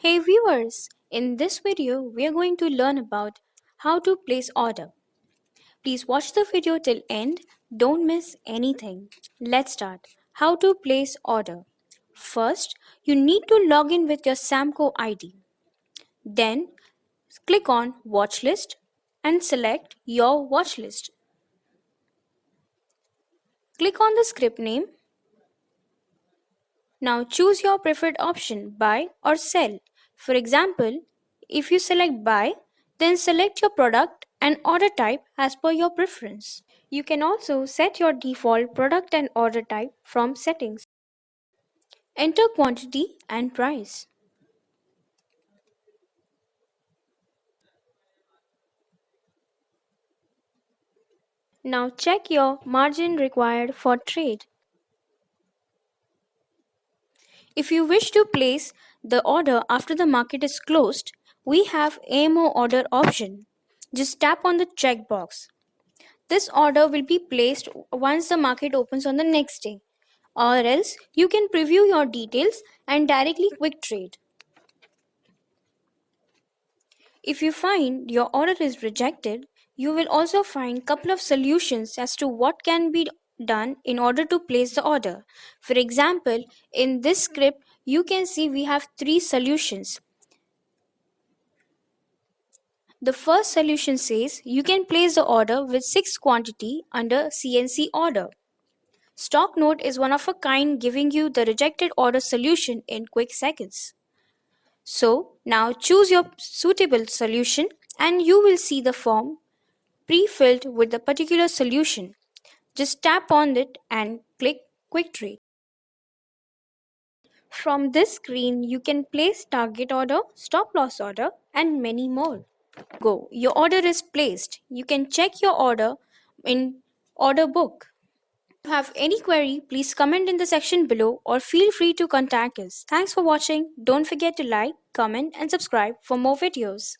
Hey viewers, in this video we are going to learn about how to place order. Please watch the video till end, don't miss anything. Let's start. How to place order. First, you need to log in with your Samco ID. Then, click on watch list and select your watch list. Click on the script name. Now choose your preferred option, buy or sell. For example, if you select buy, then select your product and order type as per your preference. You can also set your default product and order type from settings. Enter quantity and price. Now check your margin required for trade. If you wish to place the order after the market is closed, we have AMO order option. Just tap on the checkbox. This order will be placed once the market opens on the next day, or else you can preview your details and directly quick trade. If you find your order is rejected, you will also find couple of solutions as to what can be done in order to place the order. For example, in this script, you can see we have three solutions. The first solution says you can place the order with 6 quantity under CNC order. StockNote is one of a kind, giving you the rejected order solution in quick seconds. So now choose your suitable solution and you will see the form pre-filled with the particular solution. Just tap on it and click Quick Trade. From this screen, you can place target order, stop loss order, and many more. Go, your order is placed. You can check your order in order book. If you have any query, please comment in the section below or feel free to contact us. Thanks for watching. Don't forget to like, comment, and subscribe for more videos.